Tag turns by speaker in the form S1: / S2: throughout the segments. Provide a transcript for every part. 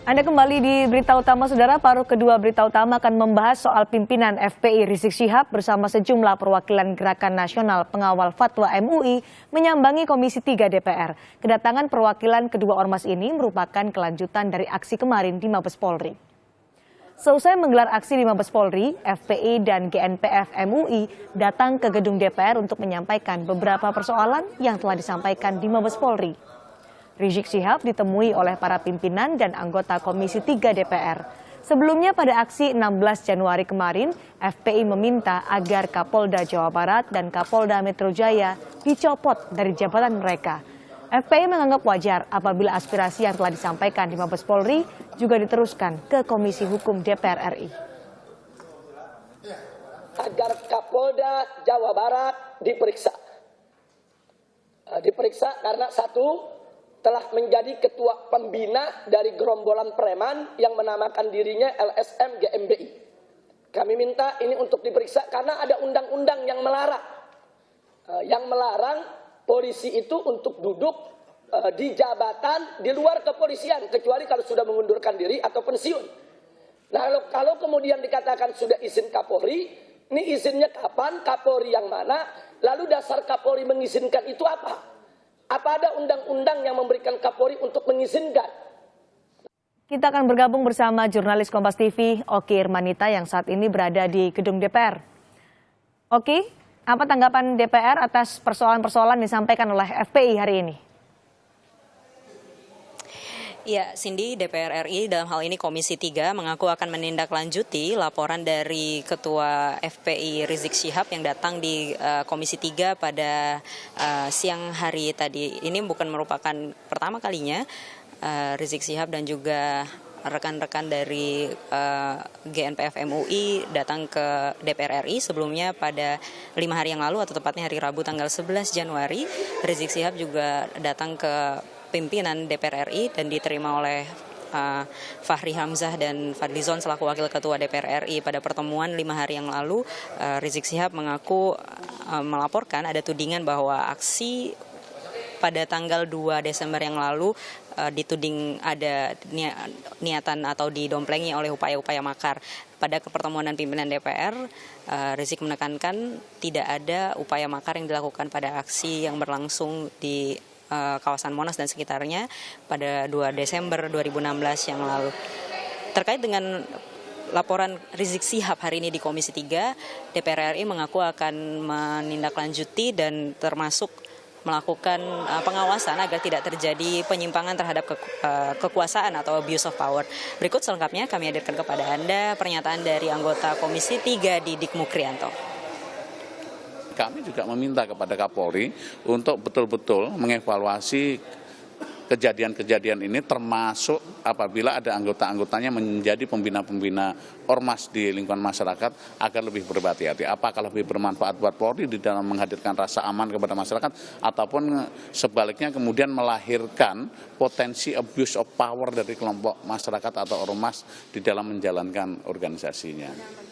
S1: Anda kembali di Berita Utama, Saudara. Paruh kedua Berita Utama akan membahas soal pimpinan FPI Rizik Syihab bersama sejumlah perwakilan Gerakan Nasional Pengawal Fatwa MUI menyambangi Komisi 3 DPR. Kedatangan perwakilan kedua ormas ini merupakan kelanjutan dari aksi kemarin di Mabes Polri. Seusai menggelar aksi di Mabes Polri, FPI dan GNPF MUI datang ke gedung DPR untuk menyampaikan beberapa persoalan yang telah disampaikan di Mabes Polri. Rizik Syihab ditemui oleh para pimpinan dan anggota Komisi 3 DPR. Sebelumnya pada aksi 16 Januari kemarin, FPI meminta agar Kapolda Jawa Barat dan Kapolda Metro Jaya dicopot dari jabatan mereka. FPI menganggap wajar apabila aspirasi yang telah disampaikan di Mabes Polri juga diteruskan ke Komisi Hukum DPR RI.
S2: Agar Kapolda Jawa Barat diperiksa. Diperiksa karena satu, telah menjadi ketua pembina dari gerombolan preman yang menamakan dirinya LSM GMBI. Kami minta ini untuk diperiksa karena ada undang-undang yang melarang. Yang melarang polisi itu untuk duduk di jabatan di luar kepolisian, kecuali kalau sudah mengundurkan diri atau pensiun. Nah, kalau kemudian dikatakan sudah izin Kapolri, ini izinnya kapan, Kapolri yang mana, lalu dasar Kapolri mengizinkan itu apa? Apa ada undang-undang yang memberikan Kapolri untuk mengizinkan?
S1: Kita akan bergabung bersama jurnalis Kompas TV, Oki Irmanita yang saat ini berada di gedung DPR. Oki, apa tanggapan DPR atas persoalan-persoalan disampaikan oleh FPI hari ini?
S3: Ya, Cindy, DPR RI dalam hal ini Komisi 3 mengaku akan menindaklanjuti laporan dari Ketua FPI Rizik Syihab yang datang di Komisi 3 pada siang hari tadi. Ini bukan merupakan pertama kalinya Rizik Syihab dan juga rekan-rekan dari GNPF MUI datang ke DPR RI. Sebelumnya pada 5 hari yang lalu atau tepatnya hari Rabu tanggal 11 Januari, Rizik Syihab juga datang ke pimpinan DPR RI dan diterima oleh Fahri Hamzah dan Fadlizon selaku Wakil Ketua DPR RI. Pada pertemuan 5 hari yang lalu, Rizik Syihab mengaku melaporkan ada tudingan bahwa aksi pada tanggal 2 Desember yang lalu dituding ada niatan atau didomplengi oleh upaya-upaya makar. Pada pertemuan pimpinan DPR, Rizik menekankan tidak ada upaya makar yang dilakukan pada aksi yang berlangsung di kawasan Monas dan sekitarnya pada 2 Desember 2016 yang lalu. Terkait dengan laporan Rizik Syihab hari ini di Komisi 3, DPR RI mengaku akan menindaklanjuti dan termasuk melakukan pengawasan agar tidak terjadi penyimpangan terhadap kekuasaan atau abuse of power. Berikut selengkapnya kami hadirkan kepada Anda pernyataan dari anggota Komisi 3 Didik Mukrianto.
S4: Kami juga meminta kepada Kapolri untuk betul-betul mengevaluasi kejadian-kejadian ini, termasuk apabila ada anggota-anggotanya menjadi pembina-pembina ormas di lingkungan masyarakat agar lebih berhati-hati. Apakah lebih bermanfaat buat Polri di dalam menghadirkan rasa aman kepada masyarakat ataupun sebaliknya kemudian melahirkan potensi abuse of power dari kelompok masyarakat atau ormas di dalam menjalankan organisasinya.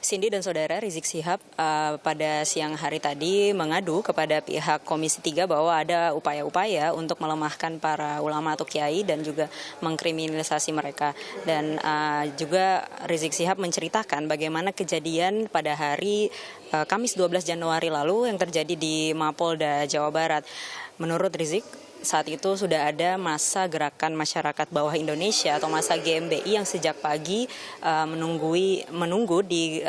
S3: Cindy dan Saudara, Rizik Syihab pada siang hari tadi mengadu kepada pihak Komisi 3 bahwa ada upaya-upaya untuk melemahkan para ulama atau kiai dan juga mengkriminalisasi mereka. Dan juga Rizik Syihab menceritakan bagaimana kejadian pada hari Kamis 12 Januari lalu yang terjadi di Mapolda Jawa Barat. Menurut Rizik, saat itu sudah ada masa gerakan masyarakat bawah Indonesia atau masa GMBI yang sejak pagi menunggu di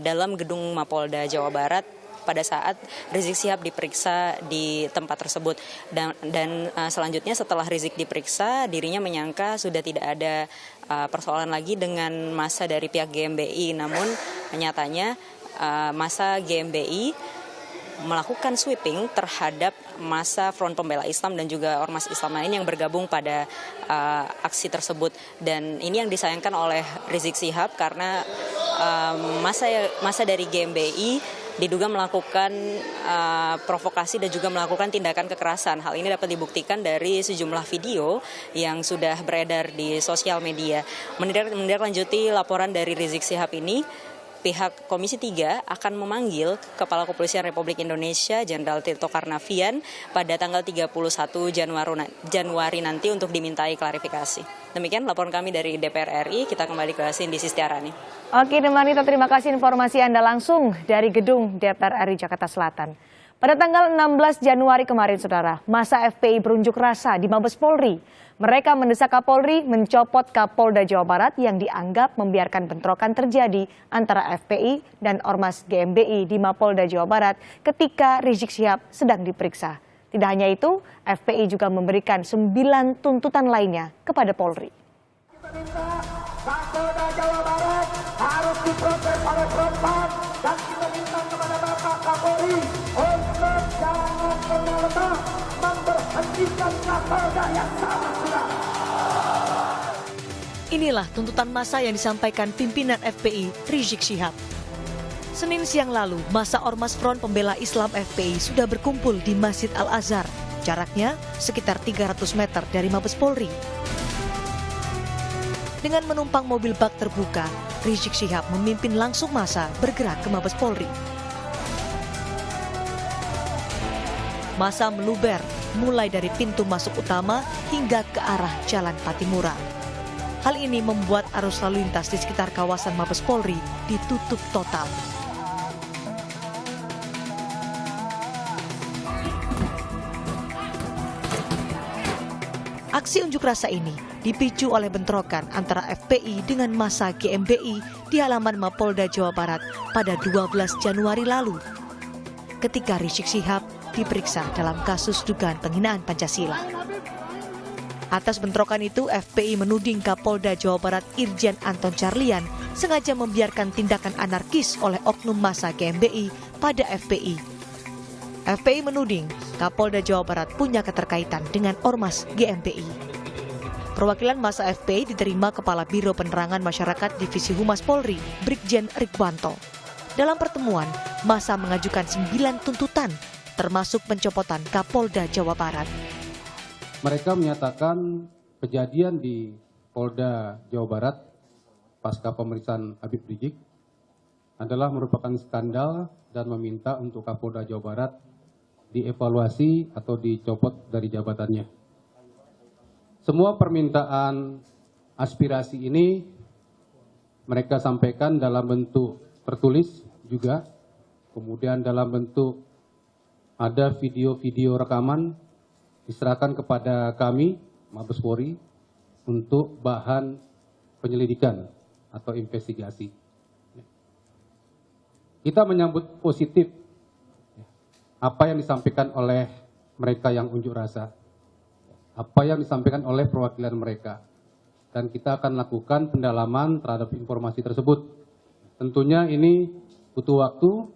S3: dalam gedung Mapolda Jawa Barat pada saat Rizik Syihab diperiksa di tempat tersebut. Dan selanjutnya setelah Rizik diperiksa, dirinya menyangka sudah tidak ada persoalan lagi dengan masa dari pihak GMBI. Namun nyatanya masa GMBI melakukan sweeping terhadap masa Front Pembela Islam dan juga ormas Islam lain yang bergabung pada aksi tersebut. Dan ini yang disayangkan oleh Rizik Syihab karena masa dari GMBI diduga melakukan provokasi dan juga melakukan tindakan kekerasan. Hal ini dapat dibuktikan dari sejumlah video yang sudah beredar di sosial media. Menindaklanjuti laporan dari Rizik Syihab ini, pihak Komisi 3 akan memanggil Kepala Kepolisian Republik Indonesia Jenderal Tito Karnavian pada tanggal 31 Januari nanti untuk dimintai klarifikasi. Demikian laporan kami dari DPR RI, kita kembali ke Cindy Sistiarani.
S1: Oke, Demanita, terima kasih informasi Anda langsung dari gedung DPR RI Jakarta Selatan. Pada tanggal 16 Januari kemarin, Saudara, massa FPI berunjuk rasa di Mabes Polri. Mereka mendesak Kapolri mencopot Kapolda Jawa Barat yang dianggap membiarkan bentrokan terjadi antara FPI dan Ormas GMBI di Mapolda Jawa Barat ketika Rizik Syihab sedang diperiksa. Tidak hanya itu, FPI juga memberikan 9 tuntutan lainnya kepada Polri.
S5: Kita minta Kapolda Jawa Barat harus diproses oleh Propam dan kita minta kepada Bapak Kapolri untuk jangan pernah memberhentikan Kapolda yang salah.
S6: Inilah tuntutan massa yang disampaikan pimpinan FPI Rizik Syihab. Senin siang lalu, massa Ormas Front Pembela Islam FPI sudah berkumpul di Masjid Al-Azhar. Jaraknya sekitar 300 meter dari Mabes Polri. Dengan menumpang mobil bak terbuka, Rizik Syihab memimpin langsung massa bergerak ke Mabes Polri. Massa meluber mulai dari pintu masuk utama hingga ke arah Jalan Patimura. Hal ini membuat arus lalu lintas di sekitar kawasan Mabes Polri ditutup total. Aksi unjuk rasa ini dipicu oleh bentrokan antara FPI dengan massa GMBI di halaman Mapolda Jawa Barat pada 12 Januari lalu. Ketika Rizik Syihab diperiksa dalam kasus dugaan penghinaan Pancasila. Atas bentrokan itu, FPI menuding Kapolda Jawa Barat Irjen Anton Carlian sengaja membiarkan tindakan anarkis oleh oknum massa GMBI pada FPI. FPI menuding Kapolda Jawa Barat punya keterkaitan dengan Ormas GMBI. Perwakilan massa FPI diterima Kepala Biro Penerangan Masyarakat Divisi Humas Polri, Brigjen Rikwanto. Dalam pertemuan, massa mengajukan 9 tuntutan, termasuk pencopotan Kapolda Jawa Barat.
S7: Mereka menyatakan kejadian di Polda Jawa Barat pasca pemeriksaan Habib Rizik adalah merupakan skandal dan meminta untuk Kapolda Jawa Barat dievaluasi atau dicopot dari jabatannya. Semua permintaan aspirasi ini mereka sampaikan dalam bentuk tertulis juga, kemudian dalam bentuk ada video-video rekaman diserahkan kepada kami, Mabes Polri, untuk bahan penyelidikan atau investigasi. Kita menyambut positif apa yang disampaikan oleh mereka yang unjuk rasa, apa yang disampaikan oleh perwakilan mereka. Dan kita akan lakukan pendalaman terhadap informasi tersebut. Tentunya ini butuh waktu,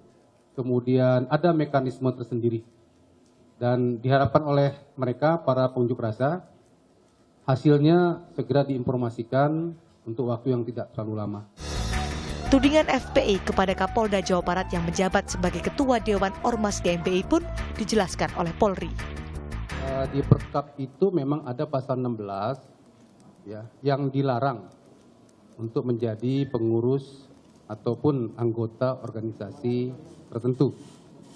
S7: kemudian ada mekanisme tersendiri. Dan diharapkan oleh mereka, para pengunjuk rasa, hasilnya segera diinformasikan untuk waktu yang tidak terlalu lama.
S6: Tudingan FPI kepada Kapolda Jawa Barat yang menjabat sebagai Ketua Dewan Ormas GMBI pun dijelaskan oleh Polri.
S7: Di Perkap itu memang ada pasal 16 ya, yang dilarang untuk menjadi pengurus ataupun anggota organisasi tertentu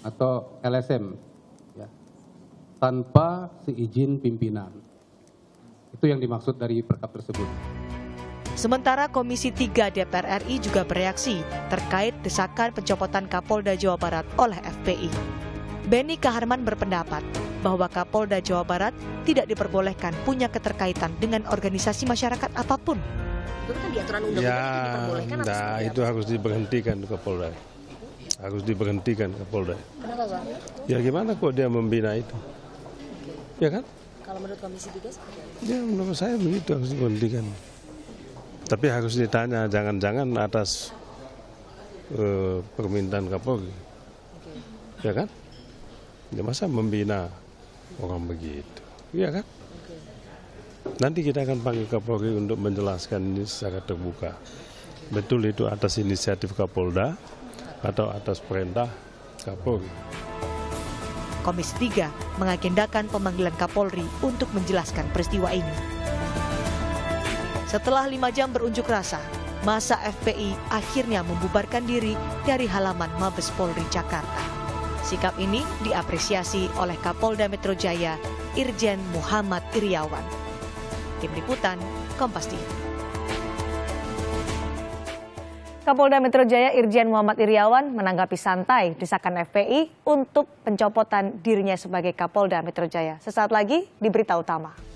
S7: atau LSM. Tanpa seizin pimpinan. Itu yang dimaksud dari perkap tersebut.
S6: Sementara Komisi 3 DPR RI juga bereaksi terkait desakan pencopotan Kapolda Jawa Barat oleh FPI. Benny Kaharman berpendapat bahwa Kapolda Jawa Barat tidak diperbolehkan punya keterkaitan dengan organisasi masyarakat apapun.
S8: Itu kan di aturan undang-undang itu diperbolehkan atau
S9: nah itu harus diberhentikan Kapolda. Harus diberhentikan Kapolda.
S8: Kenapa, Pak?
S9: Ya gimana kok dia membina itu? Ya kan?
S8: Kalau menurut Komisi 3 seperti apa?
S9: Ya menurut saya begitu harus diberhentikan. Tapi harus ditanya, jangan-jangan atas permintaan Kapolri. Ya kan? Ya masa membina orang begitu. Ya kan? Nanti kita akan panggil Kapolri untuk menjelaskan ini secara terbuka. Betul itu atas inisiatif Kapolda atau atas perintah Kapolri.
S6: Komisi 3 mengagendakan pemanggilan Kapolri untuk menjelaskan peristiwa ini. Setelah 5 jam berunjuk rasa, massa FPI akhirnya membubarkan diri dari halaman Mabes Polri Jakarta. Sikap ini diapresiasi oleh Kapolda Metro Jaya, Irjen Muhammad Iriawan. Tim Liputan, Kompas TV.
S1: Kapolda Metro Jaya Irjen Muhammad Iriawan menanggapi santai desakan FPI untuk pencopotan dirinya sebagai Kapolda Metro Jaya. Sesaat lagi di Berita Utama.